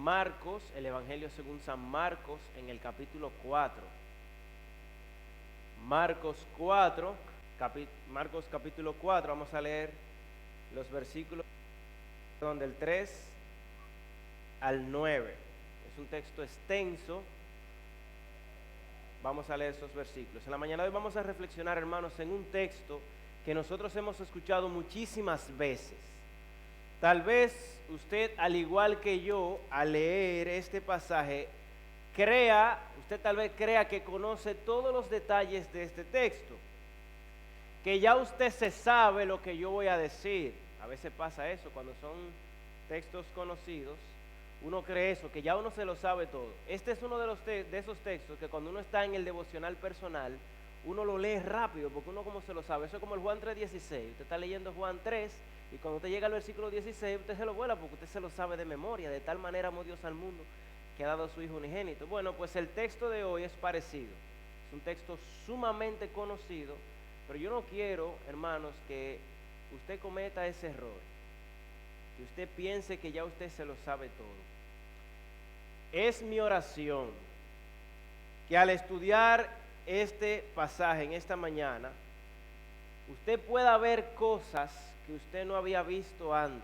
Marcos, el Evangelio según San Marcos, en el capítulo 4. Marcos capítulo 4, vamos a leer los versículos del 3 al 9. Es un texto extenso. Vamos a leer esos versículos. En la mañana de hoy vamos a reflexionar, hermanos, en un texto que nosotros hemos escuchado muchísimas veces. Tal vez usted, al igual que yo, al leer este pasaje, usted tal vez crea que conoce todos los detalles de este texto, que ya usted se sabe lo que yo voy a decir. A veces pasa eso cuando son textos conocidos. Uno cree eso, que ya uno se lo sabe todo. Este es uno de esos textos que cuando uno está en el devocional personal, uno lo lee rápido, porque uno como se lo sabe. Eso es como el Juan 3:16. Usted está leyendo Juan 3, y cuando usted llega al versículo 16, usted se lo vuela, porque usted se lo sabe de memoria. De tal manera amó Dios al mundo, que ha dado a su Hijo unigénito. Bueno, pues el texto de hoy es parecido. Es un texto sumamente conocido, pero yo no quiero, hermanos, que usted cometa ese error, que usted piense que ya usted se lo sabe todo. Es mi oración que al estudiar este pasaje en esta mañana, usted pueda ver cosas que usted no había visto antes,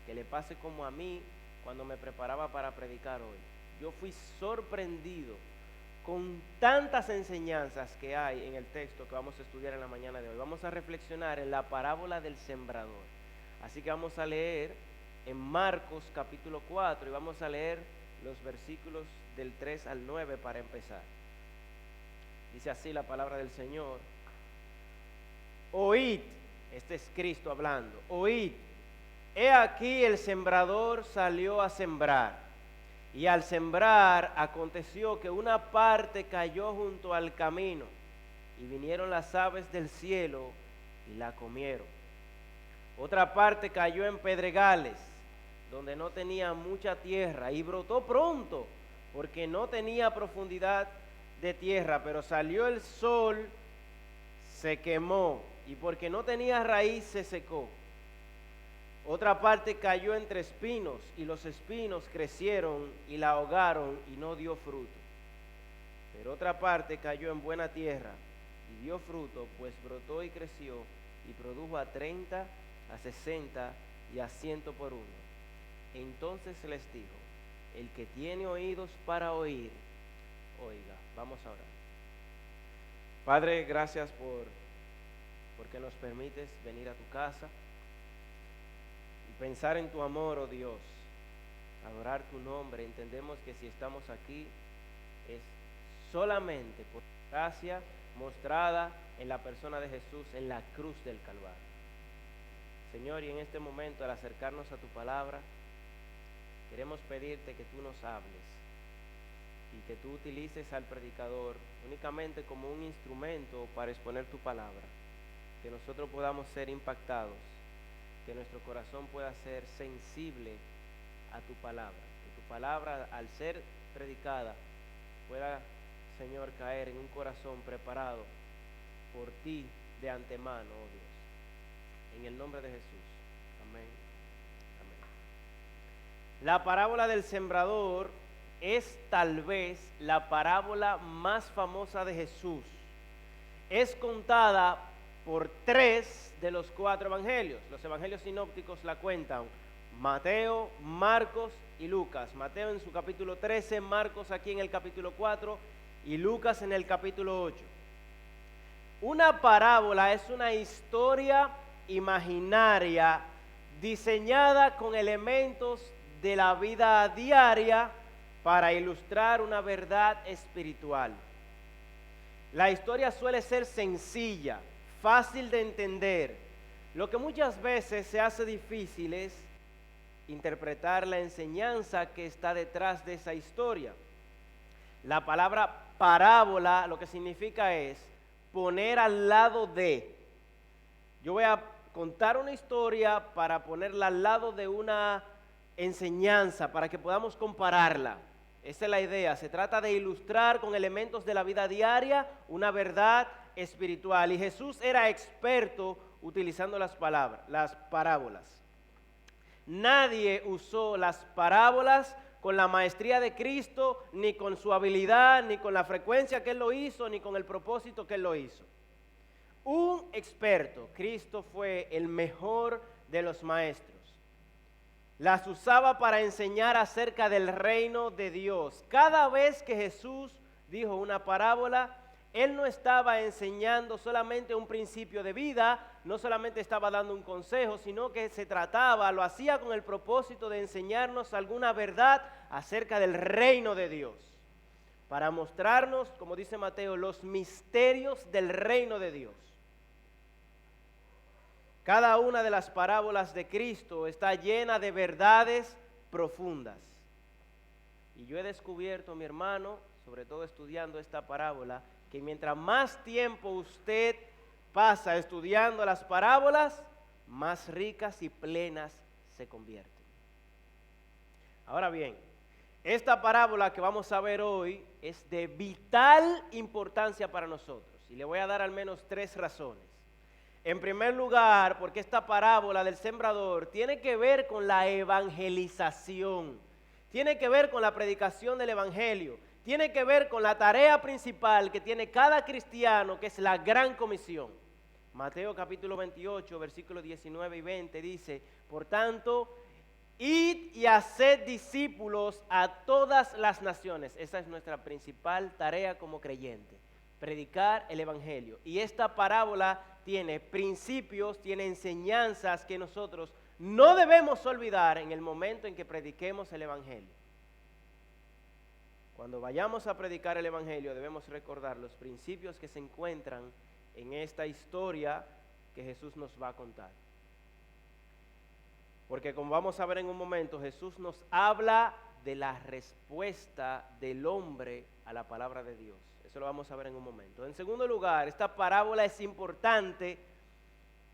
que le pase como a mí cuando me preparaba para predicar hoy. Yo fui sorprendido con tantas enseñanzas que hay en el texto que vamos a estudiar en la mañana de hoy. Vamos a reflexionar en la parábola del sembrador. Así que vamos a leer en Marcos capítulo 4 y vamos a leer los versículos del 3 al 9 para empezar. Dice así la palabra del Señor: oíd, este es Cristo hablando, oíd, he aquí el sembrador salió a sembrar, y al sembrar aconteció que una parte cayó junto al camino, y vinieron las aves del cielo y la comieron. Otra parte cayó en pedregales, donde no tenía mucha tierra, y brotó pronto, porque no tenía profundidad de tierra, pero salió el sol, se quemó, y porque no tenía raíz se secó. Otra parte cayó entre espinos, y los espinos crecieron y la ahogaron, y no dio fruto. Pero otra parte cayó en buena tierra, y dio fruto, pues brotó y creció, y produjo a 30, a 60 y a 100 por uno. Entonces les dijo: el que tiene oídos para oír, oiga. Vamos a orar. Padre, gracias porque nos permites venir a tu casa y pensar en tu amor, oh Dios, adorar tu nombre. Entendemos que si estamos aquí es solamente por gracia mostrada en la persona de Jesús en la cruz del Calvario. Señor, y en este momento, al acercarnos a tu palabra, queremos pedirte que tú nos hables y que tú utilices al predicador únicamente como un instrumento para exponer tu palabra, que nosotros podamos ser impactados, que nuestro corazón pueda ser sensible a tu palabra, que tu palabra, al ser predicada, pueda, Señor, caer en un corazón preparado por ti de antemano, oh Dios. En el nombre de Jesús. Amén. Amén. La parábola del sembrador es tal vez la parábola más famosa de Jesús. Es contada por 3 de los 4 evangelios. Los evangelios sinópticos la cuentan: Mateo, Marcos y Lucas. Mateo en su capítulo 13, Marcos aquí en el capítulo 4 y Lucas en el capítulo 8. Una parábola es una historia imaginaria diseñada con elementos de la vida diaria para ilustrar una verdad espiritual. La historia suele ser sencilla, fácil de entender. Lo que muchas veces se hace difícil es interpretar la enseñanza que está detrás de esa historia. La palabra parábola lo que significa es poner al lado de. Yo voy a contar una historia para ponerla al lado de una enseñanza para que podamos compararla. Esa es la idea. Se trata de ilustrar con elementos de la vida diaria una verdad espiritual. Y Jesús era experto utilizando las parábolas. Nadie usó las parábolas con la maestría de Cristo, ni con su habilidad, ni con la frecuencia que Él lo hizo, ni con el propósito que Él lo hizo. Un experto. Cristo fue el mejor de los maestros. Las usaba para enseñar acerca del reino de Dios. Cada vez que Jesús dijo una parábola, Él no estaba enseñando solamente un principio de vida, no solamente estaba dando un consejo, sino que lo hacía con el propósito de enseñarnos alguna verdad acerca del reino de Dios, para mostrarnos, como dice Mateo, los misterios del reino de Dios. Cada una de las parábolas de Cristo está llena de verdades profundas. Y yo he descubierto, mi hermano, sobre todo estudiando esta parábola, que mientras más tiempo usted pasa estudiando las parábolas, más ricas y plenas se convierten. Ahora bien, esta parábola que vamos a ver hoy es de vital importancia para nosotros. Y le voy a dar al menos 3 razones. En primer lugar, porque esta parábola del sembrador tiene que ver con la evangelización, tiene que ver con la predicación del evangelio, tiene que ver con la tarea principal que tiene cada cristiano, que es la gran comisión. Mateo capítulo 28, versículos 19 y 20 dice: por tanto, id y haced discípulos a todas las naciones. Esa es nuestra principal tarea como creyente, predicar el evangelio. Y esta parábola tiene principios, tiene enseñanzas que nosotros no debemos olvidar en el momento en que prediquemos el evangelio. Cuando vayamos a predicar el evangelio debemos recordar los principios que se encuentran en esta historia que Jesús nos va a contar. Porque como vamos a ver en un momento, Jesús nos habla de la respuesta del hombre a la palabra de Dios. Eso lo vamos a ver en un momento. En segundo lugar, esta parábola es importante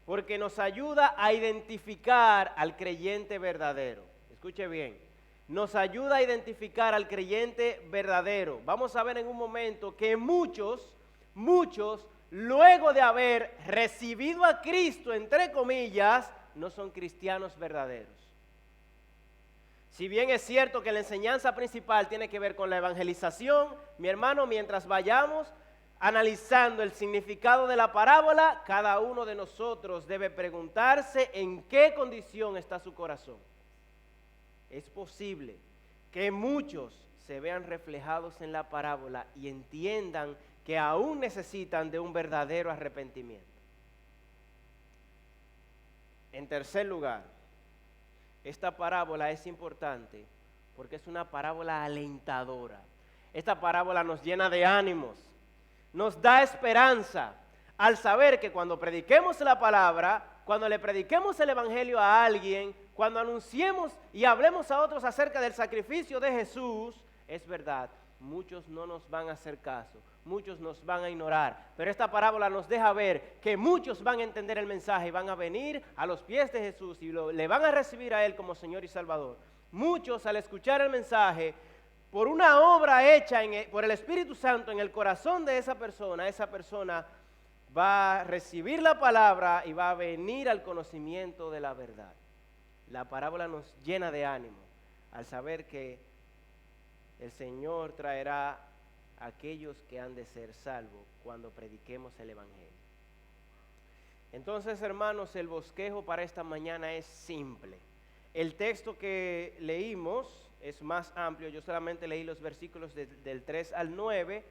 porque nos ayuda a identificar al creyente verdadero. Escuche bien, nos ayuda a identificar al creyente verdadero. Vamos a ver en un momento que muchos, luego de haber recibido a Cristo, entre comillas, no son cristianos verdaderos. Si bien es cierto que la enseñanza principal tiene que ver con la evangelización, mi hermano, mientras vayamos analizando el significado de la parábola, cada uno de nosotros debe preguntarse en qué condición está su corazón. Es posible que muchos se vean reflejados en la parábola y entiendan que aún necesitan de un verdadero arrepentimiento. En tercer lugar, esta parábola es importante porque es una parábola alentadora. Esta parábola nos llena de ánimos, nos da esperanza al saber que cuando prediquemos la palabra, cuando le prediquemos el evangelio a alguien, cuando anunciemos y hablemos a otros acerca del sacrificio de Jesús, es verdad, muchos no nos van a hacer caso, muchos nos van a ignorar, pero esta parábola nos deja ver que muchos van a entender el mensaje y van a venir a los pies de Jesús y le van a recibir a Él como Señor y Salvador. Muchos, al escuchar el mensaje, por una obra hecha por el Espíritu Santo en el corazón de esa persona va a recibir la palabra y va a venir al conocimiento de la verdad. La parábola nos llena de ánimo al saber que el Señor traerá a aquellos que han de ser salvos cuando prediquemos el evangelio. Entonces, hermanos, el bosquejo para esta mañana es simple. El texto que leímos es más amplio, yo solamente leí los versículos del 3 al 9,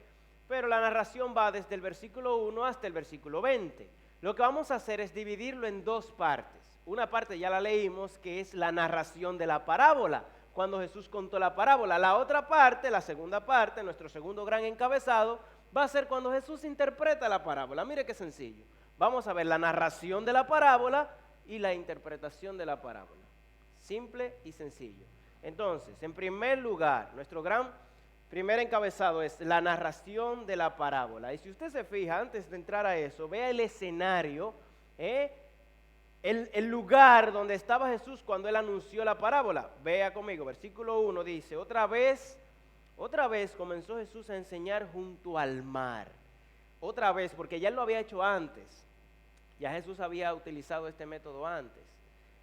pero la narración va desde el versículo 1 hasta el versículo 20. Lo que vamos a hacer es dividirlo en 2 partes. Una parte ya la leímos, que es la narración de la parábola, cuando Jesús contó la parábola. La otra parte, la segunda parte, nuestro segundo gran encabezado, va a ser cuando Jesús interpreta la parábola. Mire qué sencillo. Vamos a ver la narración de la parábola y la interpretación de la parábola. Simple y sencillo. Entonces, en primer lugar, nuestro gran primer encabezado es la narración de la parábola. Y si usted se fija, antes de entrar a eso, vea el escenario, el lugar donde estaba Jesús cuando Él anunció la parábola. Vea conmigo, versículo 1 dice: otra vez comenzó Jesús a enseñar junto al mar. Otra vez, porque ya Él lo había hecho antes. Ya Jesús había utilizado este método antes.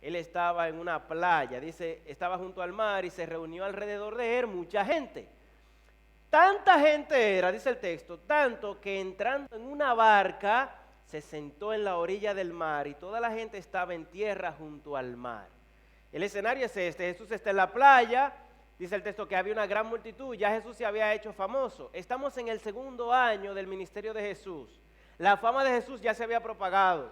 Él estaba en una playa, dice, estaba junto al mar y se reunió alrededor de él mucha gente. Tanta gente era, dice el texto, tanto que entrando en una barca se sentó en la orilla del mar y toda la gente estaba en tierra junto al mar. El escenario es este: Jesús está en la playa, dice el texto que había una gran multitud, ya Jesús se había hecho famoso. Estamos en el segundo año del ministerio de Jesús. La fama de Jesús ya se había propagado.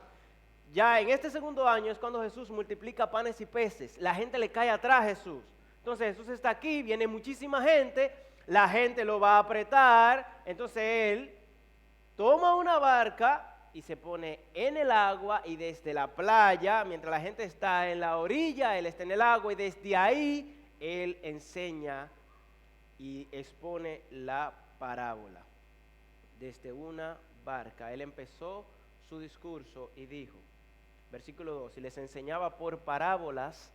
Ya en este segundo año es cuando Jesús multiplica panes y peces. La gente le cae atrás a Jesús. Entonces Jesús está aquí, viene muchísima gente, la gente lo va a apretar. Entonces él toma una barca y se pone en el agua, y desde la playa, mientras la gente está en la orilla, él está en el agua, y desde ahí él enseña y expone la parábola. Desde una barca, él empezó su discurso y dijo, versículo 2, y les enseñaba por parábolas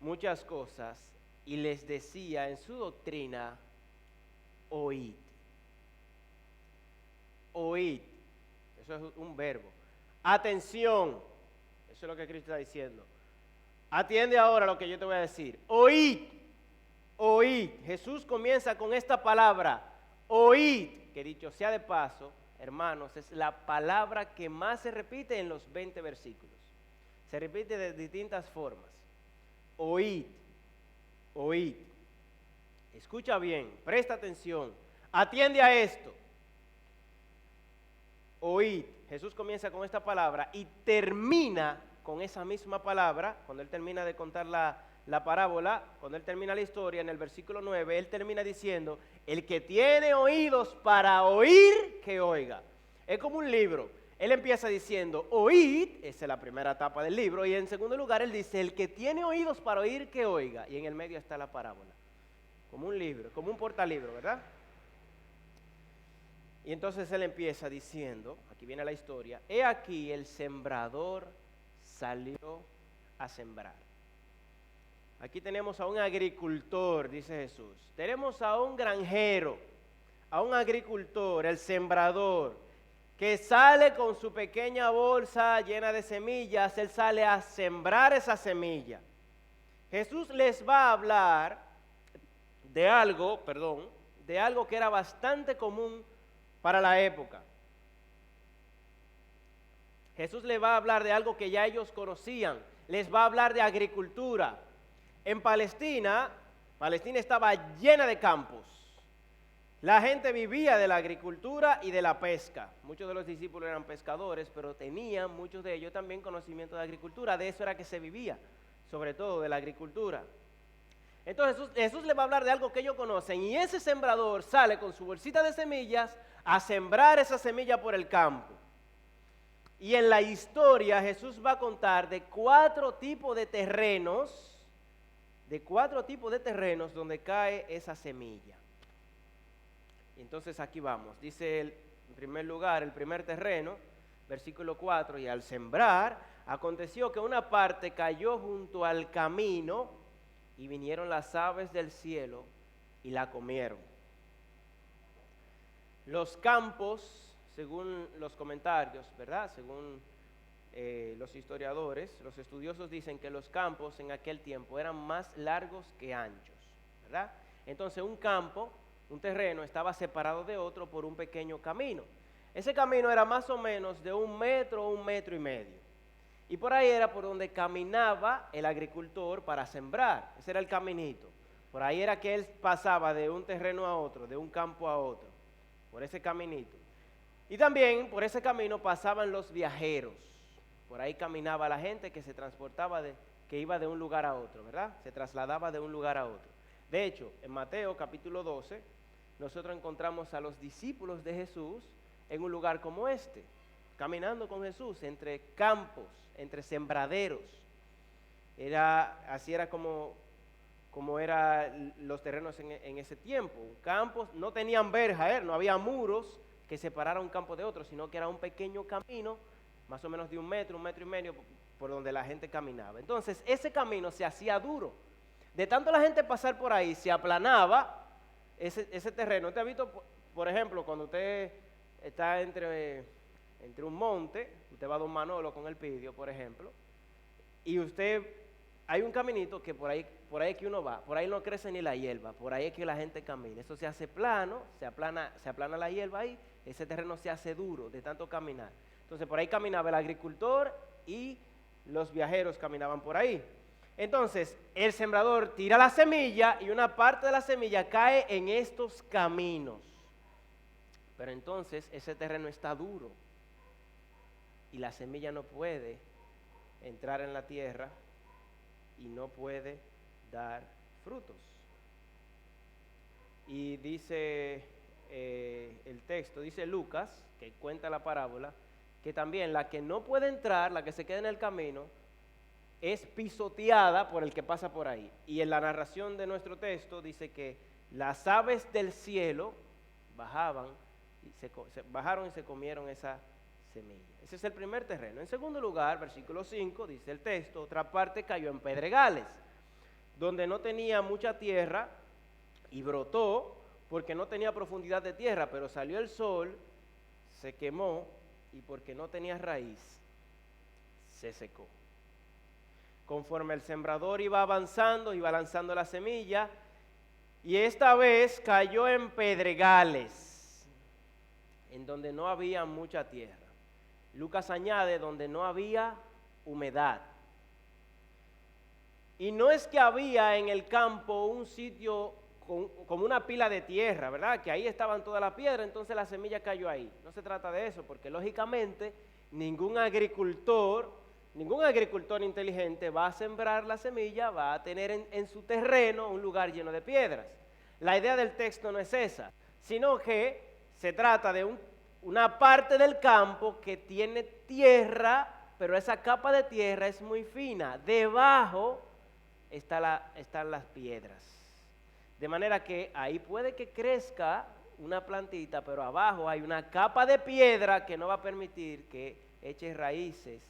muchas cosas, y les decía en su doctrina, oíd. Oíd, eso es un verbo. Atención, eso es lo que Cristo está diciendo. Atiende ahora lo que yo te voy a decir. Oíd, oíd. Jesús comienza con esta palabra, oíd, que dicho sea de paso, hermanos, es la palabra que más se repite en los 20 versículos. Se repite de distintas formas. Oíd, oíd. Escucha bien, presta atención, atiende a esto. Oíd. Jesús comienza con esta palabra y termina con esa misma palabra. Cuando él termina de contar la parábola, cuando él termina la historia, en el versículo 9, él termina diciendo, el que tiene oídos para oír, que oiga. Es como un libro. Él empieza diciendo, oíd, esa es la primera etapa del libro, y en segundo lugar él dice, el que tiene oídos para oír, que oiga. Y en el medio está la parábola. Como un libro, como un portalibro, ¿verdad? Y entonces él empieza diciendo, aquí viene la historia, he aquí el sembrador salió a sembrar. Aquí tenemos a un agricultor, dice Jesús. Tenemos a un granjero, a un agricultor, el sembrador, que sale con su pequeña bolsa llena de semillas. Él sale a sembrar esa semilla. Jesús les va a hablar de algo que era bastante común para la época. Jesús les va a hablar de algo que ya ellos conocían. Les va a hablar de agricultura. En Palestina estaba llena de campos. La gente vivía de la agricultura y de la pesca. Muchos de los discípulos eran pescadores, pero tenían muchos de ellos también conocimiento de agricultura. De eso era que se vivía, sobre todo de la agricultura. Entonces Jesús les va a hablar de algo que ellos conocen, y ese sembrador sale con su bolsita de semillas a sembrar esa semilla por el campo. Y en la historia Jesús va a contar de cuatro tipos de terrenos donde cae esa semilla. Y entonces aquí vamos, dice en primer lugar, el primer terreno, versículo 4, y al sembrar, aconteció que una parte cayó junto al camino, y vinieron las aves del cielo y la comieron. Los campos, según los comentarios, ¿verdad? Según los historiadores, los estudiosos dicen que los campos en aquel tiempo eran más largos que anchos, ¿verdad? Entonces un campo, un terreno, estaba separado de otro por un pequeño camino. Ese camino era más o menos de 1 metro o 1,5 metros. Y por ahí era por donde caminaba el agricultor para sembrar. Ese era el caminito. Por ahí era que él pasaba de un terreno a otro, de un campo a otro, por ese caminito. Y también por ese camino pasaban los viajeros. Por ahí caminaba la gente que se transportaba, que iba de un lugar a otro, ¿verdad? Se trasladaba de un lugar a otro. De hecho, en Mateo capítulo 12, nosotros encontramos a los discípulos de Jesús en un lugar como este, caminando con Jesús entre campos, entre sembraderos. Así era como eran los terrenos en ese tiempo. Campos no tenían verja, no había muros que separaran un campo de otro, sino que era un pequeño camino, más o menos de 1 metro, 1,5 metros, por donde la gente caminaba. Entonces ese camino se hacía duro. De tanto la gente pasar por ahí, se aplanaba ese terreno. ¿Usted ha visto, por ejemplo, cuando usted está entre un monte, usted va a Don Manolo con el Pidio, por ejemplo, y usted, hay un caminito que por ahí que uno va, por ahí no crece ni la hierba, por ahí es que la gente camina. Eso se hace plano, se aplana la hierba ahí, ese terreno se hace duro de tanto caminar. Entonces por ahí caminaba el agricultor y los viajeros caminaban por ahí. Entonces el sembrador tira la semilla y una parte de la semilla cae en estos caminos. Pero entonces ese terreno está duro y la semilla no puede entrar en la tierra y no puede dar frutos. Y dice el texto, dice Lucas, que cuenta la parábola, que también la que no puede entrar, la que se queda en el camino, es pisoteada por el que pasa por ahí. Y en la narración de nuestro texto dice que las aves del cielo bajaron y se comieron esa semilla. Ese es el primer terreno. En segundo lugar, versículo 5, dice el texto, otra parte cayó en pedregales, donde no tenía mucha tierra y brotó porque no tenía profundidad de tierra, pero salió el sol, se quemó y porque no tenía raíz, se secó. Conforme el sembrador iba avanzando, iba lanzando la semilla y esta vez cayó en pedregales, en donde no había mucha tierra. Lucas añade donde no había humedad. Y no es que había en el campo un sitio como una pila de tierra, ¿verdad? Que ahí estaban todas las piedras, entonces la semilla cayó ahí. No se trata de eso, porque lógicamente ningún agricultor inteligente va a sembrar la semilla, va a tener en su terreno un lugar lleno de piedras. La idea del texto no es esa, sino que se trata de una parte del campo que tiene tierra, pero esa capa de tierra es muy fina. Debajo están las piedras. De manera que ahí puede que crezca una plantita, pero abajo hay una capa de piedra que no va a permitir que eche raíces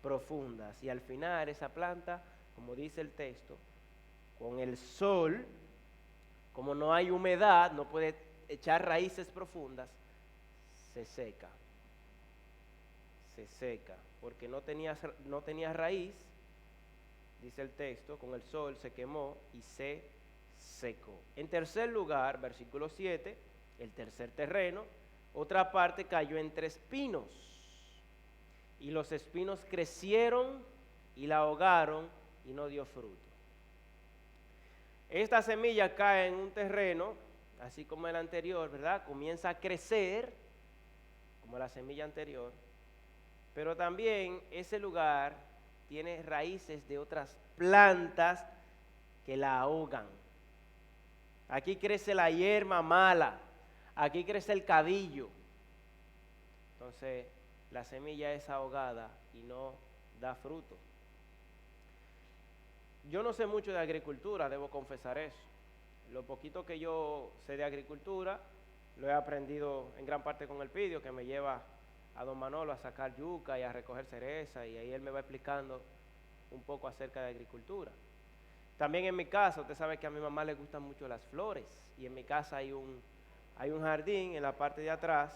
profundas. Y al final esa planta, como dice el texto, con el sol, como no hay humedad, no puede echar raíces profundas, se seca, porque no tenía raíz, dice el texto, con el sol se quemó y se secó. En tercer lugar, versículo 7, el tercer terreno, otra parte cayó entre espinos, y los espinos crecieron y la ahogaron y no dio fruto. Esta semilla cae en un terreno, así como el anterior, ¿verdad? Comienza a crecer, como la semilla anterior, pero también ese lugar tiene raíces de otras plantas que la ahogan. Aquí crece la hierba mala, aquí crece el cadillo. Entonces la semilla es ahogada y no da fruto. Yo no sé mucho de agricultura, debo confesar eso. Lo poquito que yo sé de agricultura lo he aprendido en gran parte con el Pidio, que me lleva a don Manolo a sacar yuca y a recoger cereza, y ahí él me va explicando un poco acerca de agricultura. También en mi casa, usted sabe que a mi mamá le gustan mucho las flores, y en mi casa hay un jardín en la parte de atrás.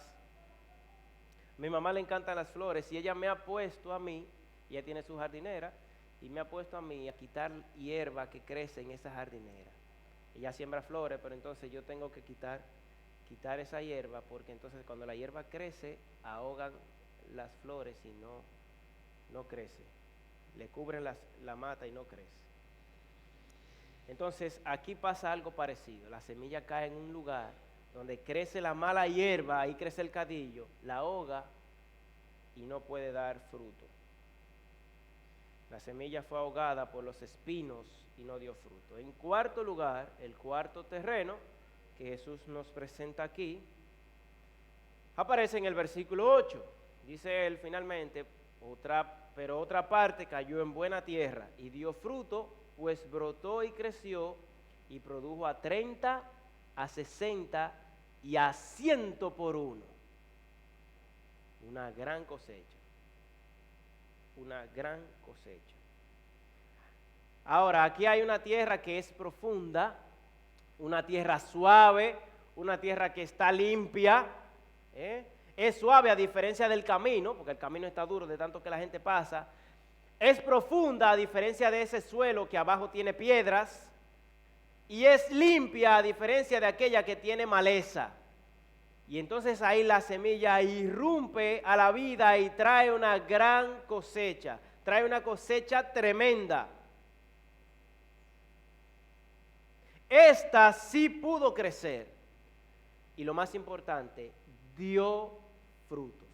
A mi mamá le encantan las flores y ella me ha puesto a mí, ella tiene su jardinera, y me ha puesto a mí a quitar hierba que crece en esa jardinera. Ella siembra flores, pero entonces yo tengo que quitar esa hierba, porque entonces cuando la hierba crece, ahogan las flores y no crece. Le cubren la mata y no crece. Entonces aquí pasa algo parecido. La semilla cae en un lugar donde crece la mala hierba, ahí crece el cadillo, la ahoga y no puede dar fruto. La semilla fue ahogada por los espinos y no dio fruto. En cuarto lugar, el cuarto terreno que Jesús nos presenta aquí, aparece en el versículo 8. Dice él finalmente, pero otra parte cayó en buena tierra y dio fruto, pues brotó y creció y produjo a 30, a 60 y a 100 por uno. Una gran cosecha. Una gran cosecha. Ahora, aquí hay una tierra que es profunda, una tierra suave, una tierra que está limpia, es suave a diferencia del camino, porque el camino está duro de tanto que la gente pasa. Es profunda a diferencia de ese suelo que abajo tiene piedras, y es limpia a diferencia de aquella que tiene maleza. Y entonces ahí la semilla irrumpe a la vida y trae una gran cosecha, trae una cosecha tremenda. Esta sí pudo crecer y lo más importante, dio frutos.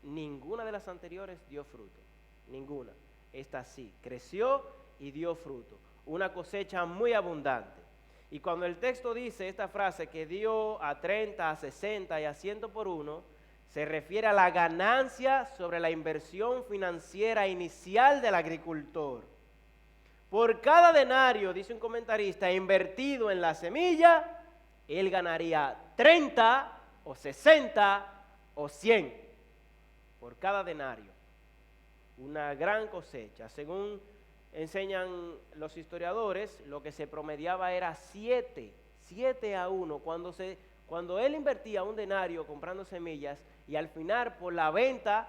Ninguna de las anteriores dio fruto, ninguna. Esta sí, creció y dio fruto, una cosecha muy abundante. Y cuando el texto dice esta frase que dio a 30, a 60 y a 100 por uno, se refiere a la ganancia sobre la inversión financiera inicial del agricultor. Por cada denario, dice un comentarista, invertido en la semilla, él ganaría 30 o 60 o 100 por cada denario. Una gran cosecha. Según enseñan los historiadores, lo que se promediaba era 7 a 1. Cuando él invertía un denario comprando semillas y al final por la venta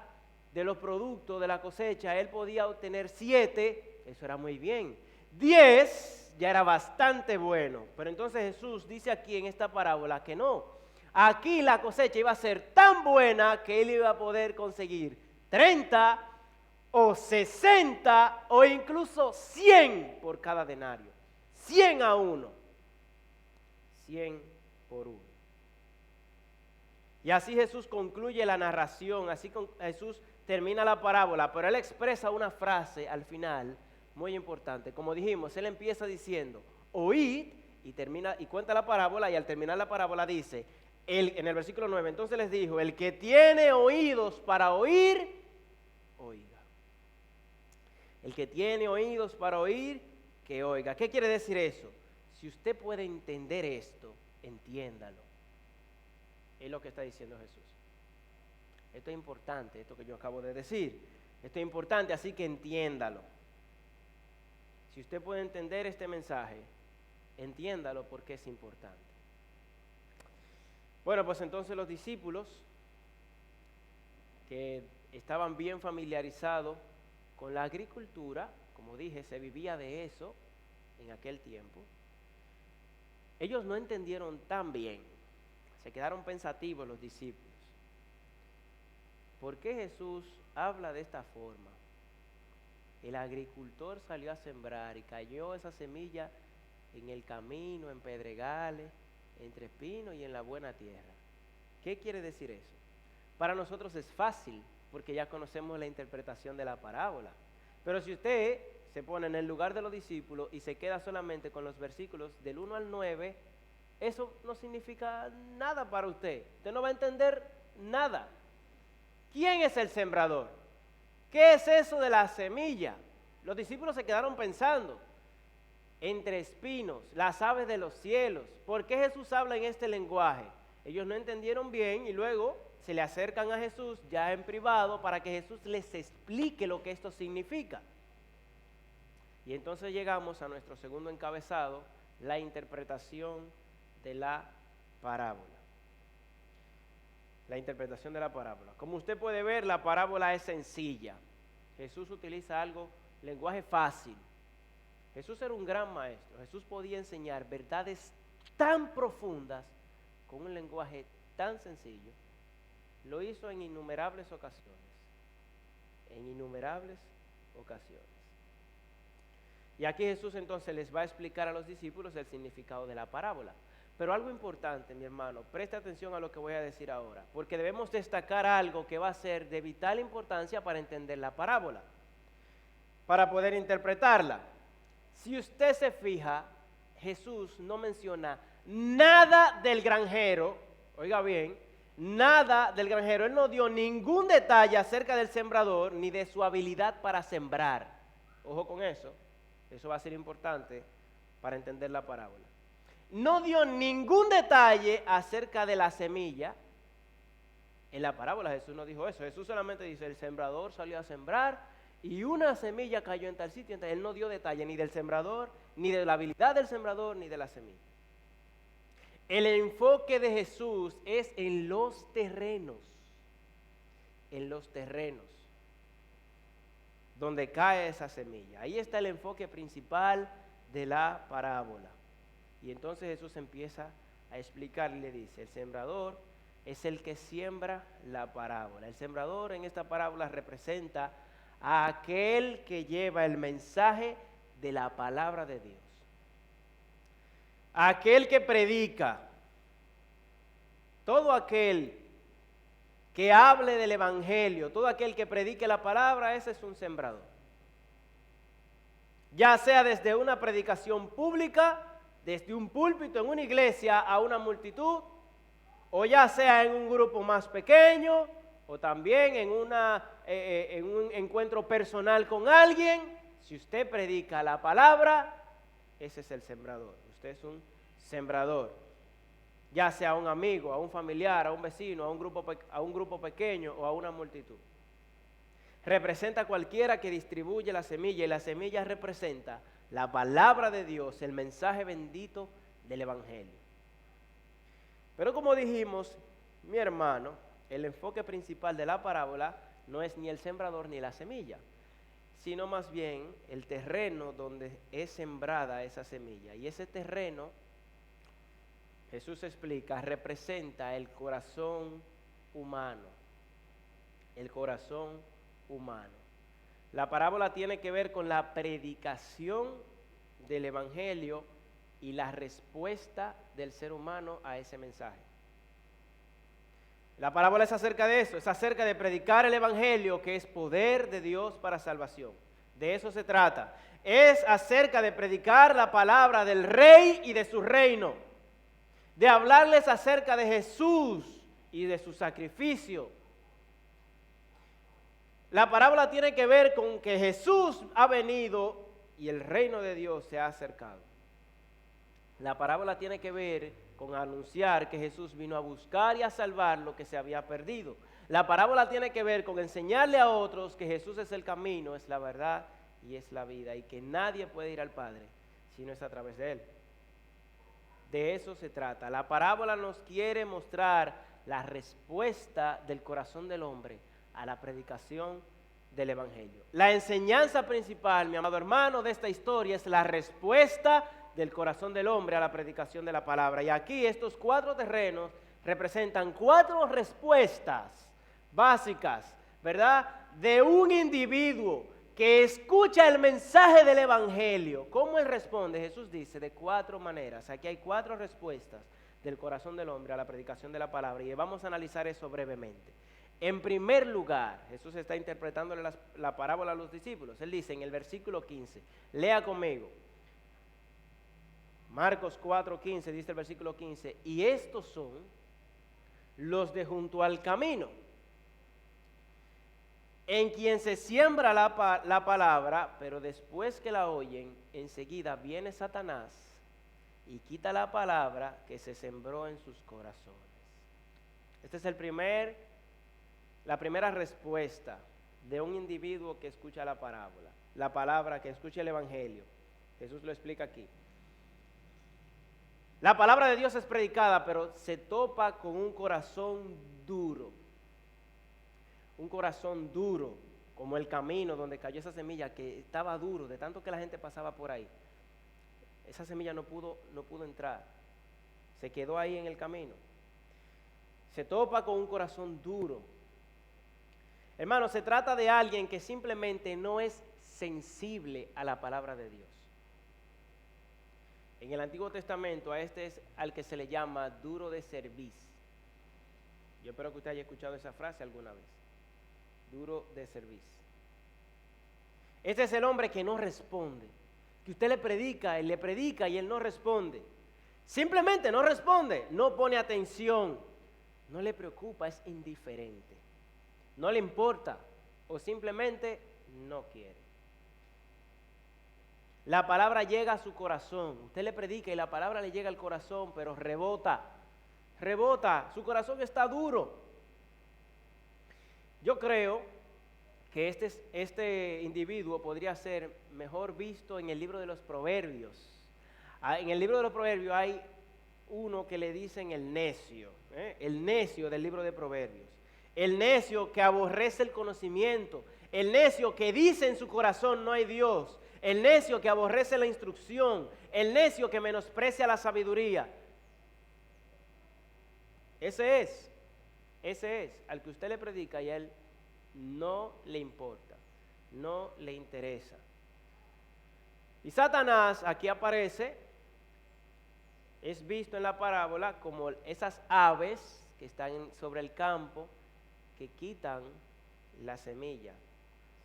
de los productos de la cosecha, él podía obtener 7, eso era muy bien. 10 ya era bastante bueno. Pero entonces Jesús dice aquí en esta parábola que no. Aquí la cosecha iba a ser tan buena que él iba a poder conseguir 30 o 60 o incluso 100 por cada denario. 100 a 1. 100 por 1. Y así Jesús concluye la narración, así Jesús termina la parábola, pero él expresa una frase al final muy importante. Como dijimos, él empieza diciendo, oíd, y cuenta la parábola, y al terminar la parábola dice, en el versículo 9, entonces les dijo, el que tiene oídos para oír, oiga. El que tiene oídos para oír, que oiga. ¿Qué quiere decir eso? Si usted puede entender esto, entiéndalo. Es lo que está diciendo Jesús. Esto es importante, esto que yo acabo de decir. Esto es importante, así que entiéndalo. Si usted puede entender este mensaje, entiéndalo porque es importante. Bueno, pues entonces los discípulos que estaban bien familiarizados con la agricultura, como dije, se vivía de eso en aquel tiempo, ellos no entendieron tan bien, se quedaron pensativos los discípulos. ¿Por qué Jesús habla de esta forma? El agricultor salió a sembrar y cayó esa semilla en el camino, en pedregales, entre espinos y en la buena tierra. ¿Qué quiere decir eso? Para nosotros es fácil, porque ya conocemos la interpretación de la parábola. Pero si usted se pone en el lugar de los discípulos y se queda solamente con los versículos del 1 al 9, eso no significa nada para usted. Usted no va a entender nada. ¿Quién es el sembrador? ¿Qué es eso de la semilla? Los discípulos se quedaron pensando, entre espinos, las aves de los cielos. ¿Por qué Jesús habla en este lenguaje? Ellos no entendieron bien y luego se le acercan a Jesús ya en privado para que Jesús les explique lo que esto significa. Y entonces llegamos a nuestro segundo encabezado, la interpretación de la parábola. La interpretación de la parábola. Como usted puede ver, la parábola es sencilla. Jesús utiliza lenguaje fácil. Jesús era un gran maestro. Jesús podía enseñar verdades tan profundas con un lenguaje tan sencillo. Lo hizo en innumerables ocasiones. En innumerables ocasiones. Y aquí Jesús entonces les va a explicar a los discípulos el significado de la parábola. Pero algo importante, mi hermano, preste atención a lo que voy a decir ahora, porque debemos destacar algo que va a ser de vital importancia para entender la parábola, para poder interpretarla. Si usted se fija, Jesús no menciona nada del granjero, oiga bien, nada del granjero. Él no dio ningún detalle acerca del sembrador ni de su habilidad para sembrar. Ojo con eso, eso va a ser importante para entender la parábola. No dio ningún detalle acerca de la semilla. En la parábola Jesús no dijo eso. Jesús solamente dice, el sembrador salió a sembrar y una semilla cayó en tal sitio. Él no dio detalle ni del sembrador, ni de la habilidad del sembrador, ni de la semilla. El enfoque de Jesús es en los terrenos. En los terrenos. donde cae esa semilla. Ahí está el enfoque principal de la parábola. Y entonces Jesús empieza a explicar y le dice, el sembrador es el que siembra la parábola. El sembrador en esta parábola representa a aquel que lleva el mensaje de la palabra de Dios. Aquel que predica, todo aquel que hable del evangelio, todo aquel que predique la palabra, ese es un sembrador. Ya sea desde una predicación pública, desde un púlpito en una iglesia a una multitud, o ya sea en un grupo más pequeño, o también en un encuentro personal con alguien. Si usted predica la palabra, ese es el sembrador. Usted es un sembrador. Ya sea a un amigo, a un familiar, a un vecino, a un grupo pequeño o a una multitud. Representa a cualquiera que distribuye la semilla, y la semilla representa la palabra de Dios, el mensaje bendito del evangelio. Pero como dijimos, mi hermano, el enfoque principal de la parábola no es ni el sembrador ni la semilla, sino más bien el terreno donde es sembrada esa semilla. Y ese terreno, Jesús explica, representa el corazón humano. El corazón humano. La parábola tiene que ver con la predicación del evangelio y la respuesta del ser humano a ese mensaje. La parábola es acerca de eso, es acerca de predicar el evangelio, que es poder de Dios para salvación. De eso se trata. Es acerca de predicar la palabra del rey y de su reino, de hablarles acerca de Jesús y de su sacrificio. La parábola tiene que ver con que Jesús ha venido y el reino de Dios se ha acercado. La parábola tiene que ver con anunciar que Jesús vino a buscar y a salvar lo que se había perdido. La parábola tiene que ver con enseñarle a otros que Jesús es el camino, es la verdad y es la vida, y que nadie puede ir al Padre si no es a través de Él. De eso se trata. La parábola nos quiere mostrar la respuesta del corazón del hombre a la predicación del evangelio. La enseñanza principal, mi amado hermano, de esta historia es la respuesta del corazón del hombre a la predicación de la palabra. Y aquí estos 4 terrenos representan 4 respuestas básicas, ¿verdad?, de un individuo que escucha el mensaje del evangelio. ¿Cómo él responde? Jesús dice de 4 maneras. Aquí hay 4 respuestas del corazón del hombre a la predicación de la palabra, y vamos a analizar eso brevemente. En primer lugar, Jesús está interpretándole la parábola a los discípulos. Él dice en el versículo 15, lea conmigo. Marcos 4:15, dice el versículo 15, y estos son los de junto al camino, en quien se siembra la palabra, pero después que la oyen, enseguida viene Satanás y quita la palabra que se sembró en sus corazones. Esta es la primera respuesta de un individuo que escucha la parábola, la palabra, que escucha el evangelio. Jesús lo explica aquí. La palabra de Dios es predicada, pero se topa con un corazón duro. Un corazón duro, como el camino donde cayó esa semilla, que estaba duro, de tanto que la gente pasaba por ahí. Esa semilla no pudo entrar, se quedó ahí en el camino. Se topa con un corazón duro. Hermano, se trata de alguien que simplemente no es sensible a la palabra de Dios. En el Antiguo Testamento a este es al que se le llama duro de cerviz. Yo espero que usted haya escuchado esa frase alguna vez. Duro de cerviz. Este es el hombre que no responde, que usted le predica y él no responde. Simplemente no responde, no pone atención, no le preocupa, es indiferente, no le importa o simplemente no quiere. La palabra llega a su corazón, usted le predica y la palabra le llega al corazón, pero rebota, su corazón está duro. Yo creo que este individuo podría ser mejor visto en el libro de los Proverbios. En el libro de los Proverbios hay uno que le dicen el necio del libro de Proverbios. el necio que aborrece el conocimiento, el necio que dice en su corazón no hay Dios, el necio que aborrece la instrucción, el necio que menosprecia la sabiduría. Ese es al que usted le predica y a él no le importa, no le interesa. Y Satanás aquí aparece, es visto en la parábola como esas aves que están sobre el campo, que quitan la semilla,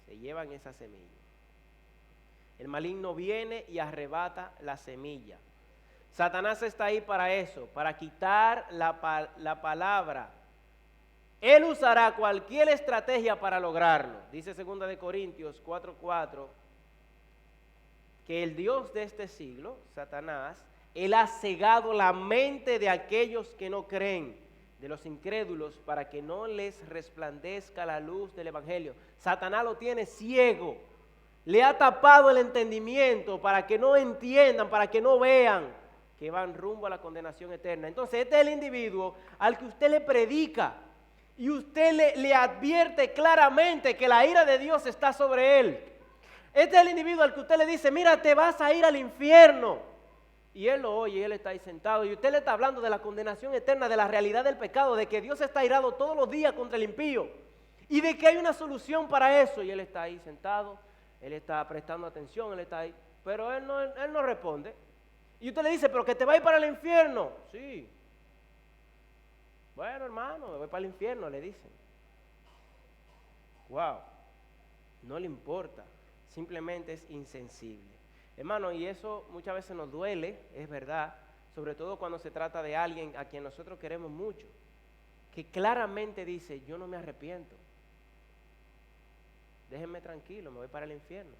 se llevan esa semilla. El maligno viene y arrebata la semilla. Satanás está ahí para eso, para quitar la palabra. Él usará cualquier estrategia para lograrlo. Dice 2 de Corintios 4:4, que el Dios de este siglo, Satanás, él ha cegado la mente de aquellos que no creen, de los incrédulos, para que no les resplandezca la luz del Evangelio. Satanás lo tiene ciego, le ha tapado el entendimiento para que no entiendan, para que no vean que van rumbo a la condenación eterna. Entonces este es el individuo al que usted le predica y usted le advierte claramente que la ira de Dios está sobre él. Este es el individuo al que usted le dice, mira, te vas a ir al infierno. Y él lo oye, y él está ahí sentado, y usted le está hablando de la condenación eterna, de la realidad del pecado, de que Dios está irado todos los días contra el impío, y de que hay una solución para eso. Y él está ahí sentado, él está prestando atención, él está ahí, pero él no responde. Y usted le dice, pero que te va a ir para el infierno. Sí. Bueno, hermano, me voy para el infierno, le dicen. Wow, no le importa, simplemente es insensible. Hermano, y eso muchas veces nos duele, es verdad, sobre todo cuando se trata de alguien a quien nosotros queremos mucho, que claramente dice, yo no me arrepiento, déjenme tranquilo, me voy para el infierno.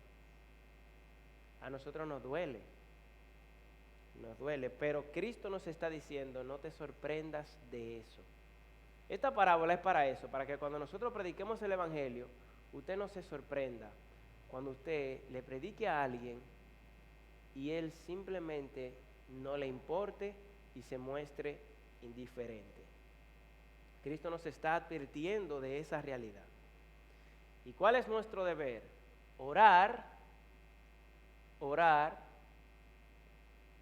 A nosotros nos duele, pero Cristo nos está diciendo, no te sorprendas de eso. Esta parábola es para eso, para que cuando nosotros prediquemos el Evangelio, usted no se sorprenda cuando usted le predique a alguien y él simplemente no le importe y se muestre indiferente. Cristo nos está advirtiendo de esa realidad. ¿Y cuál es nuestro deber? Orar, orar,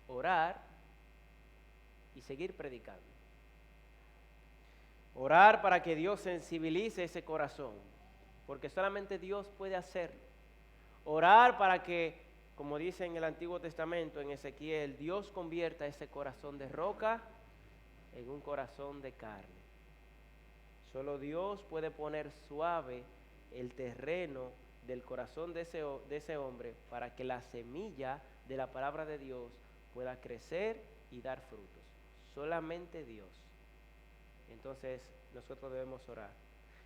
orar y seguir predicando. Orar para que Dios sensibilice ese corazón, porque solamente Dios puede hacerlo. Orar para que, como dice en el Antiguo Testamento, en Ezequiel, Dios convierta ese corazón de roca en un corazón de carne. Solo Dios puede poner suave el terreno del corazón de ese hombre para que la semilla de la palabra de Dios pueda crecer y dar frutos. Solamente Dios. Entonces nosotros debemos orar.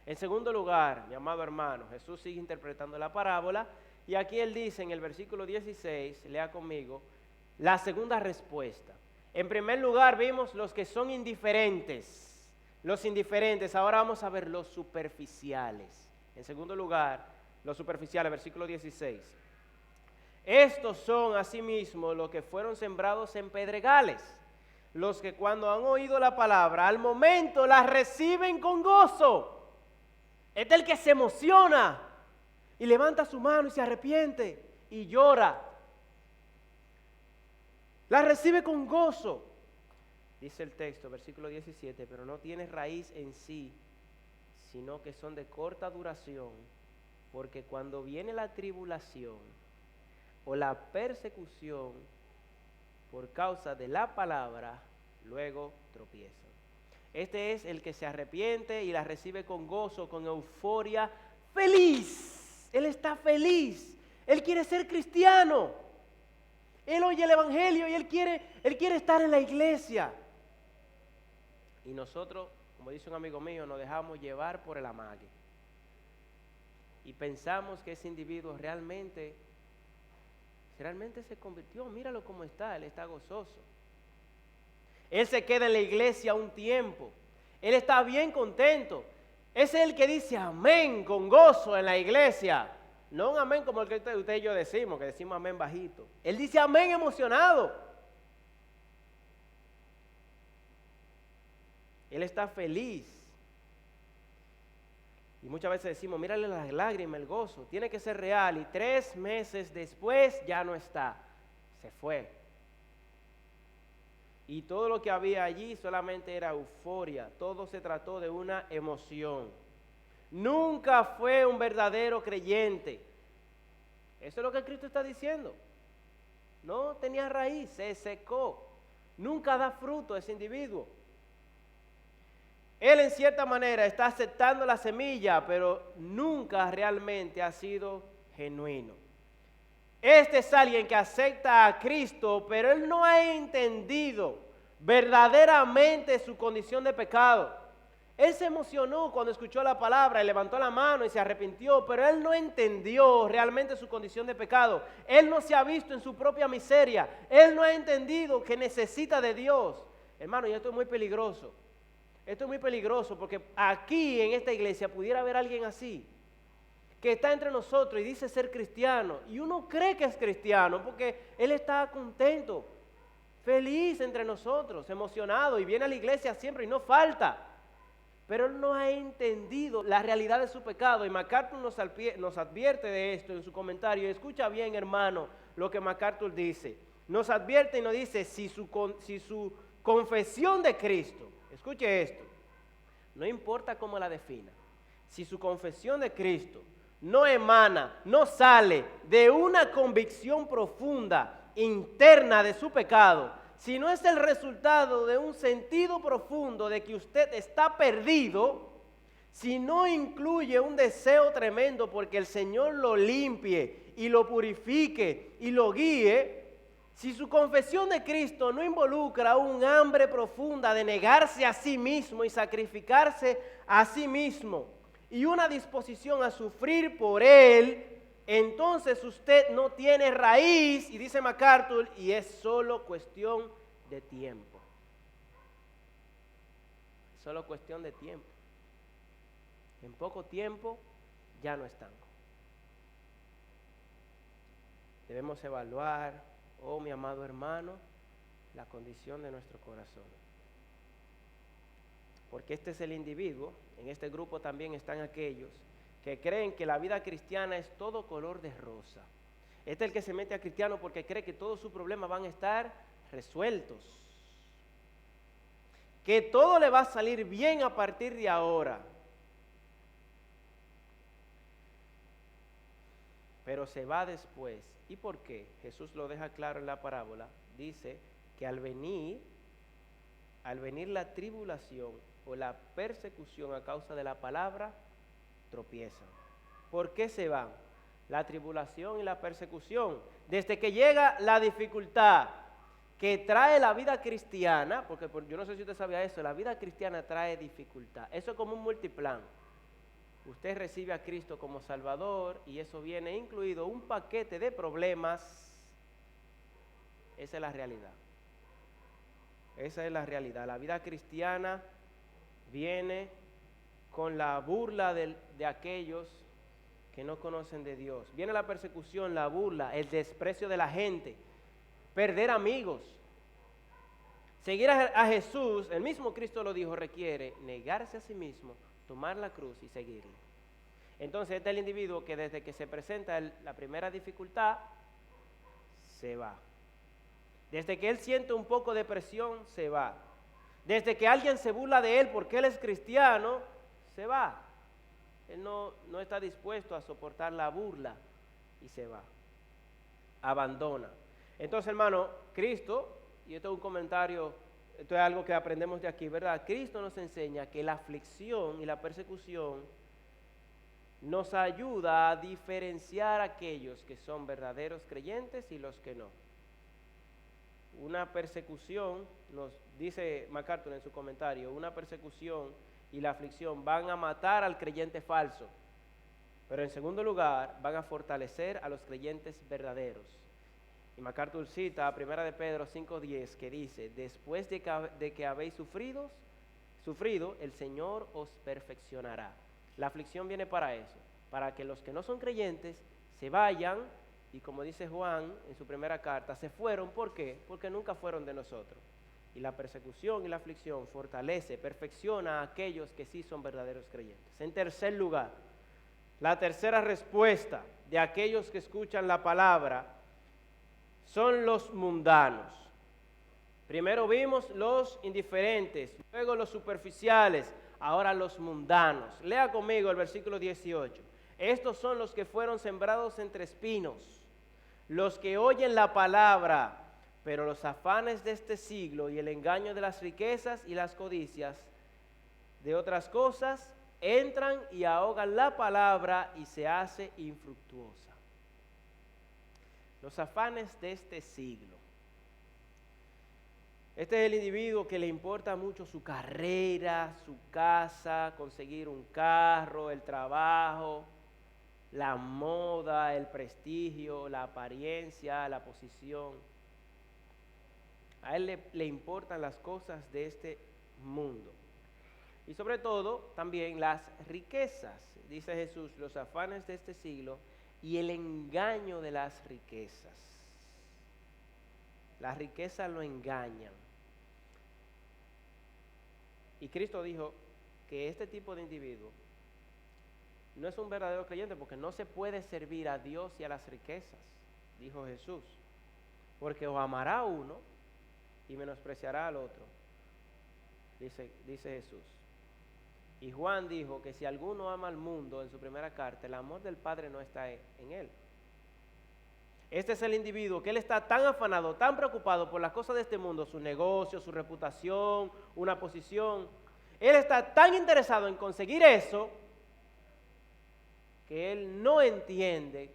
En segundo lugar, mi amado hermano, Jesús sigue interpretando la parábola. Y aquí él dice en el versículo 16, lea conmigo, la segunda respuesta. En primer lugar vimos los que son indiferentes, los indiferentes. Ahora vamos a ver los superficiales. En segundo lugar, los superficiales, versículo 16. Estos son asimismo los que fueron sembrados en pedregales, los que cuando han oído la palabra, al momento la reciben con gozo. Este es el que se emociona y levanta su mano y se arrepiente y llora. La recibe con gozo. Dice el texto, versículo 17, pero no tiene raíz en sí, sino que son de corta duración, porque cuando viene la tribulación o la persecución por causa de la palabra, luego tropiezan. Este es el que se arrepiente y la recibe con gozo, con euforia, feliz. Él está feliz. Él quiere ser cristiano. Él oye el Evangelio y él quiere estar en la iglesia. Y nosotros, como dice un amigo mío, nos dejamos llevar por el amague. Y pensamos que ese individuo realmente se convirtió. Míralo cómo está, él está gozoso. Él se queda en la iglesia un tiempo. Él está bien contento. Ese es el que dice amén con gozo en la iglesia. No un amén como el que usted y yo decimos, que decimos amén bajito. Él dice amén emocionado. Él está feliz. Y muchas veces decimos, mírale las lágrimas, el gozo, tiene que ser real. Y 3 meses después ya no está, se fue. Y todo lo que había allí solamente era euforia, todo se trató de una emoción. Nunca fue un verdadero creyente. Eso es lo que Cristo está diciendo. No tenía raíz, se secó. Nunca da fruto ese individuo. Él en cierta manera está aceptando la semilla, pero nunca realmente ha sido genuino. Este es alguien que acepta a Cristo, pero él no ha entendido verdaderamente su condición de pecado. Él se emocionó cuando escuchó la palabra y levantó la mano y se arrepintió, pero él no entendió realmente su condición de pecado. Él no se ha visto en su propia miseria. Él no ha entendido que necesita de Dios. Hermano, y esto es muy peligroso. Esto es muy peligroso porque aquí en esta iglesia pudiera haber alguien así, que está entre nosotros y dice ser cristiano, y uno cree que es cristiano porque él está contento, feliz entre nosotros, emocionado, y viene a la iglesia siempre y no falta, pero él no ha entendido la realidad de su pecado. Y MacArthur nos advierte de esto en su comentario. Escucha bien, hermano, lo que MacArthur dice. Nos advierte y nos dice, si su confesión de Cristo, escuche esto, no importa cómo la defina, si su confesión de Cristo no emana, no sale de una convicción profunda, interna de su pecado, si no es el resultado de un sentido profundo de que usted está perdido, si no incluye un deseo tremendo porque el Señor lo limpie y lo purifique y lo guíe, si su confesión de Cristo no involucra un hambre profunda de negarse a sí mismo y sacrificarse a sí mismo y una disposición a sufrir por Él, entonces usted no tiene raíz, y dice MacArthur, y es solo cuestión de tiempo. Es solo cuestión de tiempo. En poco tiempo ya no están. Debemos evaluar, oh mi amado hermano, la condición de nuestro corazón. Porque este es el individuo, en este grupo también están aquellos que creen que la vida cristiana es todo color de rosa. Este es el que se mete a cristiano porque cree que todos sus problemas van a estar resueltos, que todo le va a salir bien a partir de ahora. Pero se va después. ¿Y por qué? Jesús lo deja claro en la parábola. Dice que al venir la tribulación o la persecución a causa de la palabra, tropiezan. ¿Por qué se van? La tribulación y la persecución. Desde que llega la dificultad que trae la vida cristiana, porque yo no sé si usted sabía eso, la vida cristiana trae dificultad. Eso es como un multiplan. Usted recibe a Cristo como Salvador y eso viene incluido un paquete de problemas. Esa es la realidad. Esa es la realidad. La vida cristiana viene con la burla de aquellos que no conocen de Dios. Viene la persecución, la burla, el desprecio de la gente, perder amigos. Seguir a Jesús, el mismo Cristo lo dijo, requiere negarse a sí mismo, tomar la cruz y seguirle. Entonces este es el individuo que desde que se presenta la primera dificultad, se va. Desde que él siente un poco de presión, se va. Desde que alguien se burla de él porque él es cristiano, se va. Él no está dispuesto a soportar la burla y se va. Abandona. Entonces, hermano, Cristo, y esto es un comentario, esto es algo que aprendemos de aquí, ¿verdad? Cristo nos enseña que la aflicción y la persecución nos ayuda a diferenciar a aquellos que son verdaderos creyentes y los que no. Una persecución, nos dice MacArthur en su comentario, una persecución y la aflicción van a matar al creyente falso, pero en segundo lugar van a fortalecer a los creyentes verdaderos. Y MacArthur cita a 1 de Pedro 5:10 que dice, después de que habéis sufrido, el Señor os perfeccionará. La aflicción viene para eso, para que los que no son creyentes se vayan. Y como dice Juan en su primera carta, se fueron, ¿por qué? Porque nunca fueron de nosotros. Y la persecución y la aflicción fortalece, perfecciona a aquellos que sí son verdaderos creyentes. En tercer lugar, la tercera respuesta de aquellos que escuchan la palabra son los mundanos. Primero vimos los indiferentes, luego los superficiales, ahora los mundanos. Lea conmigo el versículo 18. Estos son los que fueron sembrados entre espinos, los que oyen la palabra, pero los afanes de este siglo y el engaño de las riquezas y las codicias de otras cosas entran y ahogan la palabra y se hace infructuosa. Los afanes de este siglo. Este es el individuo que le importa mucho su carrera, su casa, conseguir un carro, el trabajo, la moda, el prestigio, la apariencia, la posición. A él le importan las cosas de este mundo. Y sobre todo también las riquezas, dice Jesús, los afanes de este siglo y el engaño de las riquezas. Las riquezas lo engañan. Y Cristo dijo que este tipo de individuo no es un verdadero creyente porque no se puede servir a Dios y a las riquezas, dijo Jesús. Porque o amará a uno y menospreciará al otro, dice Jesús. Y Juan dijo que si alguno ama al mundo, en su primera carta, el amor del Padre no está en él. Este es el individuo que él está tan afanado, tan preocupado por las cosas de este mundo, su negocio, su reputación, una posición. Él está tan interesado en conseguir eso que él no entiende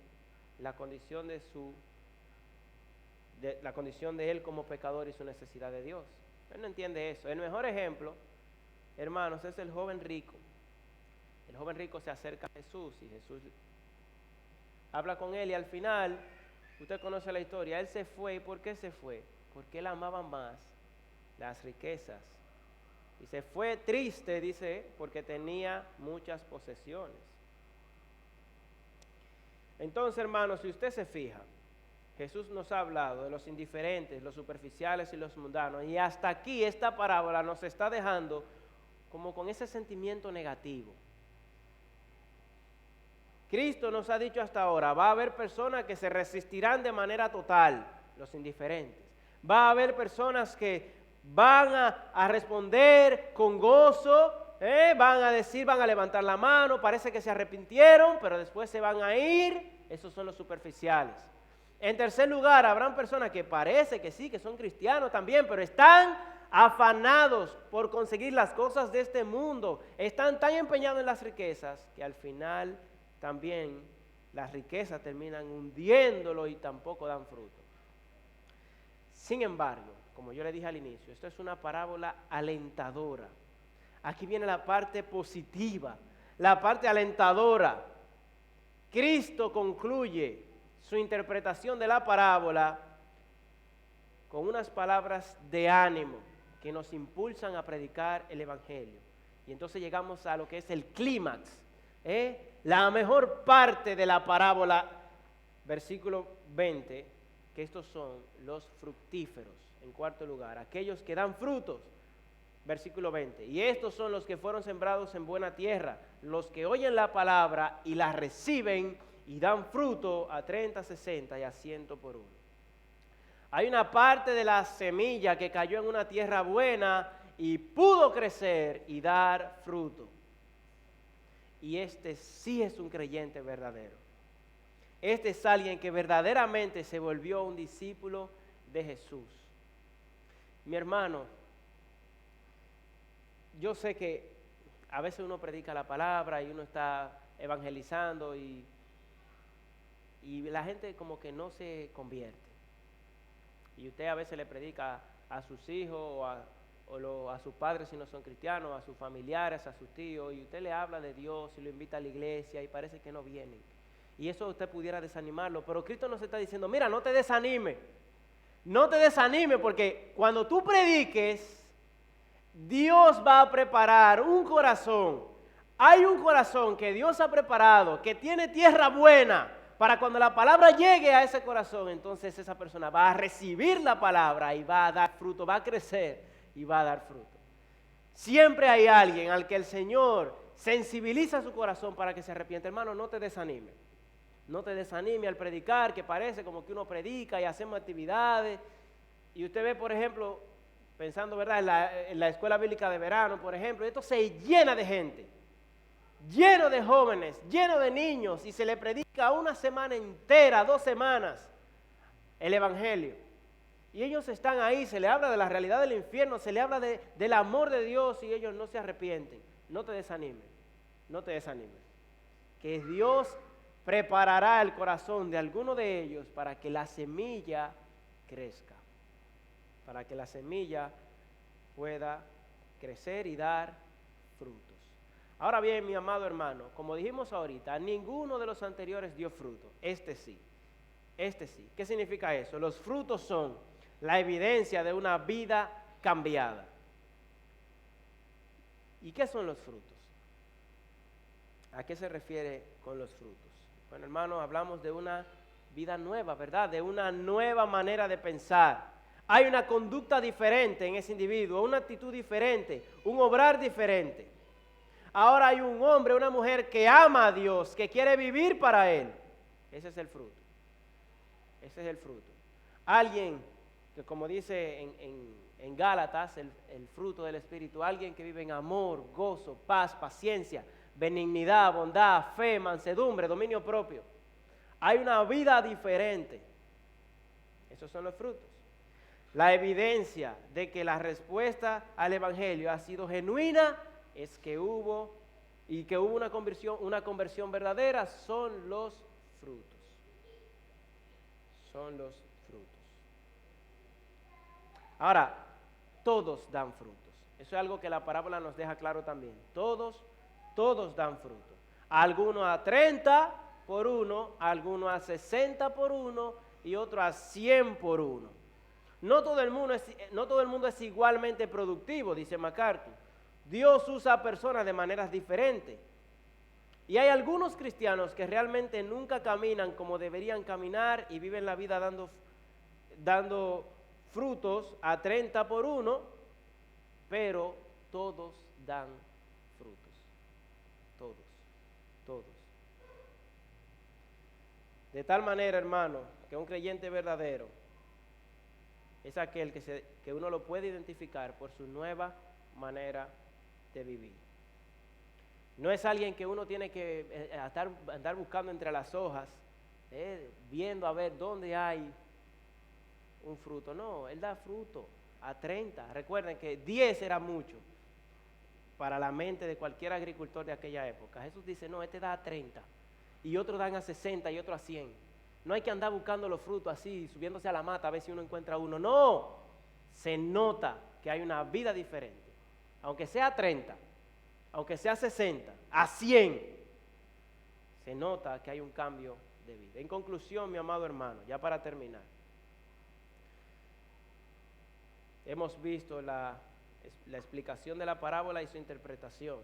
la condición la condición de él como pecador y su necesidad de Dios. Él no entiende eso. El mejor ejemplo, hermanos, es el joven rico. El joven rico se acerca a Jesús y Jesús habla con él y al final, usted conoce la historia, él se fue. ¿Y por qué se fue? Porque él amaba más las riquezas. Y se fue triste, dice, porque tenía muchas posesiones. Entonces, hermanos, si usted se fija, Jesús nos ha hablado de los indiferentes, los superficiales y los mundanos. Y hasta aquí esta parábola nos está dejando como con ese sentimiento negativo. Cristo nos ha dicho hasta ahora, va a haber personas que se resistirán de manera total, los indiferentes. Va a haber personas que van a responder con gozo, van a decir, van a levantar la mano, parece que se arrepintieron, pero después se van a ir. Esos son los superficiales. En tercer lugar, habrán personas que parece que sí, que son cristianos también, pero están afanados por conseguir las cosas de este mundo. Están tan empeñados en las riquezas que al final también las riquezas terminan hundiéndolo y tampoco dan fruto. Sin embargo, como yo le dije al inicio, esto es una parábola alentadora. Aquí viene la parte positiva, la parte alentadora. Cristo concluye su interpretación de la parábola con unas palabras de ánimo que nos impulsan a predicar el Evangelio. Y entonces llegamos a lo que es el clímax, la mejor parte de la parábola, versículo 20, que estos son los fructíferos. En cuarto lugar, aquellos que dan frutos, versículo 20. Y estos son los que fueron sembrados en buena tierra, los que oyen la palabra y la reciben y dan fruto a 30, 60 y a 100 por uno. Hay una parte de la semilla que cayó en una tierra buena y pudo crecer y dar fruto. Y este sí es un creyente verdadero. Este es alguien que verdaderamente se volvió un discípulo de Jesús. Mi hermano, yo sé que a veces uno predica la palabra y uno está evangelizando y la gente como que no se convierte. Y usted a veces le predica a sus hijos o a sus padres si no son cristianos, a sus familiares, a sus tíos, y usted le habla de Dios y lo invita a la iglesia y parece que no vienen. Y eso usted pudiera desanimarlo, pero Cristo nos está diciendo, mira, no te desanime. No te desanime porque cuando tú prediques, Dios va a preparar un corazón. Hay un corazón que Dios ha preparado, que tiene tierra buena, para cuando la palabra llegue a ese corazón, entonces esa persona va a recibir la palabra y va a dar fruto, va a crecer, y va a dar fruto. Siempre hay alguien al que el Señor sensibiliza su corazón para que se arrepienta. Hermano, no te desanime. No te desanime al predicar, que parece como que uno predica y hacemos actividades. Y usted ve, por ejemplo, pensando, ¿verdad?, en la escuela bíblica de verano, por ejemplo, esto se llena de gente, lleno de jóvenes, lleno de niños, y se le predica una semana entera, 2 semanas, el Evangelio. Y ellos están ahí, se le habla de la realidad del infierno, se le habla del amor de Dios y ellos no se arrepienten. No te desanimes, no te desanimes. Que Dios preparará el corazón de alguno de ellos para que la semilla crezca, para que la semilla pueda crecer y dar frutos. Ahora bien, mi amado hermano, como dijimos ahorita, ninguno de los anteriores dio fruto, este sí. Este sí. ¿Qué significa eso? Los frutos son la evidencia de una vida cambiada. ¿Y qué son los frutos? ¿A qué se refiere con los frutos? Bueno, hermanos, hablamos de una vida nueva, ¿verdad? De una nueva manera de pensar. Hay una conducta diferente en ese individuo, una actitud diferente, un obrar diferente. Ahora hay un hombre, una mujer que ama a Dios, que quiere vivir para Él. Ese es el fruto. Ese es el fruto. Alguien que, como dice en Gálatas, el fruto del Espíritu, alguien que vive en amor, gozo, paz, paciencia, benignidad, bondad, fe, mansedumbre, dominio propio. Hay una vida diferente. Esos son los frutos. La evidencia de que la respuesta al Evangelio ha sido genuina es que hubo una conversión verdadera, son los frutos. Son los frutos. Ahora, todos dan frutos. Eso es algo que la parábola nos deja claro también. Todos dan fruto. Algunos a 30 por uno, algunos a 60 por uno y otros a 100 por uno. No todo el mundo es igualmente productivo, dice MacArthur. Dios usa a personas de maneras diferentes. Y hay algunos cristianos que realmente nunca caminan como deberían caminar y viven la vida dando frutos a 30 por uno, pero todos dan frutos. Todos. De tal manera, hermano, que un creyente verdadero es aquel que uno lo puede identificar por su nueva manera de vivir. No es alguien que uno tiene que andar buscando entre las hojas, viendo a ver dónde hay un fruto. No, Él da fruto a 30. Recuerden que 10 era mucho para la mente de cualquier agricultor de aquella época. Jesús dice, no, este da a 30. Y otros dan a 60 y otros a 100. No hay que andar buscando los frutos así, subiéndose a la mata a ver si uno encuentra uno. No, se nota que hay una vida diferente. Aunque sea 30, aunque sea 60, a 100, se nota que hay un cambio de vida. En conclusión, mi amado hermano, ya para terminar, hemos visto la explicación de la parábola y su interpretación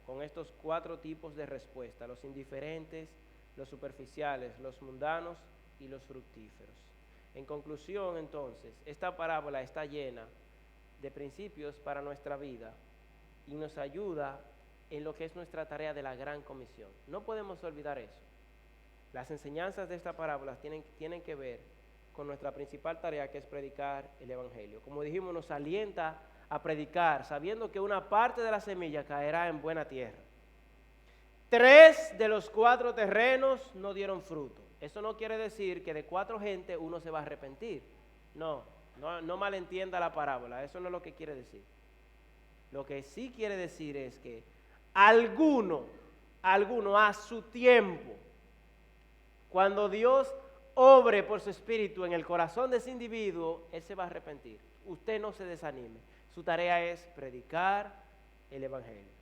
con estos 4 tipos de respuesta: los indiferentes, los superficiales, los mundanos y los fructíferos. En conclusión, entonces, esta parábola está llena de principios para nuestra vida y nos ayuda en lo que es nuestra tarea de la gran comisión. No podemos olvidar eso. Las enseñanzas de esta parábola tienen que ver con nuestra principal tarea, que es predicar el Evangelio. Como dijimos, nos alienta a predicar, sabiendo que una parte de la semilla caerá en buena tierra. 3 de los 4 terrenos no dieron fruto. Eso no quiere decir que de 4 gente uno se va a arrepentir. No malentienda la parábola, eso no es lo que quiere decir. Lo que sí quiere decir es que alguno a su tiempo, cuando Dios obre por su espíritu en el corazón de ese individuo, él se va a arrepentir. Usted no se desanime. Su tarea es predicar el Evangelio.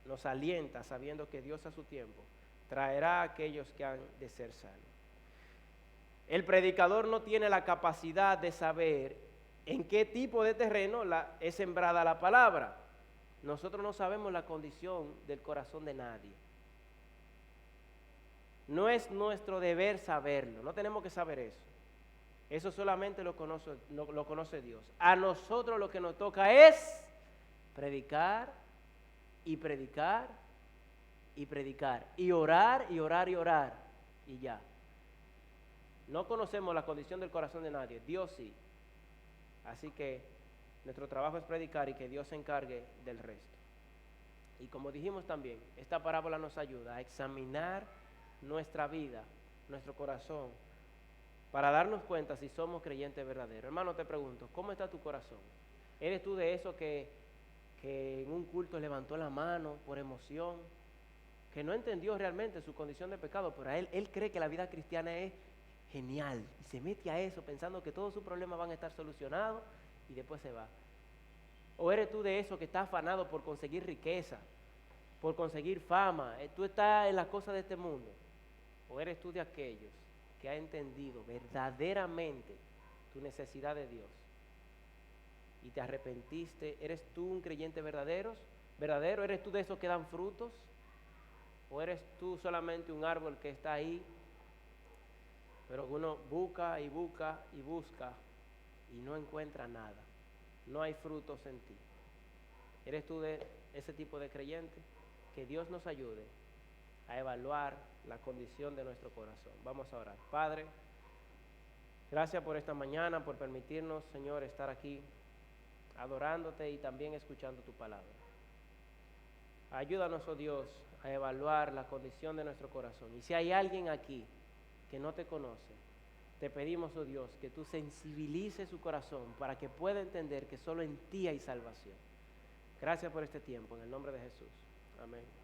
Nos alienta sabiendo que Dios a su tiempo traerá a aquellos que han de ser salvos. El predicador no tiene la capacidad de saber en qué tipo de terreno es sembrada la palabra. Nosotros no sabemos la condición del corazón de nadie. No es nuestro deber saberlo, no tenemos que saber eso. Eso solamente lo conoce Dios. A nosotros lo que nos toca es predicar y predicar y predicar y orar y orar y orar y ya. No conocemos la condición del corazón de nadie, Dios sí. Así que nuestro trabajo es predicar y que Dios se encargue del resto. Y como dijimos también, esta parábola nos ayuda a examinar nuestra vida, nuestro corazón, para darnos cuenta si somos creyentes verdaderos. Hermano, te pregunto, ¿cómo está tu corazón? ¿Eres tú de esos que en un culto levantó la mano por emoción, que no entendió realmente su condición de pecado, pero él cree que la vida cristiana es genial y se mete a eso pensando que todos sus problemas van a estar solucionados y después se va? ¿O eres tú de esos que está afanado por conseguir riqueza, por conseguir fama? ¿Tú estás en las cosas de este mundo? ¿O eres tú de aquellos que ha entendido verdaderamente tu necesidad de Dios y te arrepentiste? ¿Eres tú un creyente verdadero? ¿Eres tú de esos que dan frutos? ¿O eres tú solamente un árbol que está ahí, pero uno busca y busca y busca y no encuentra nada? No hay frutos en ti. ¿Eres tú de ese tipo de creyente? Que Dios nos ayude a evaluar la condición de nuestro corazón. Vamos a orar. Padre, gracias por esta mañana, por permitirnos, Señor, estar aquí adorándote y también escuchando tu palabra. Ayúdanos, oh Dios, a evaluar la condición de nuestro corazón. Y si hay alguien aquí que no te conoce, te pedimos, oh Dios, que tú sensibilices su corazón para que pueda entender que solo en ti hay salvación. Gracias por este tiempo, en el nombre de Jesús. Amén.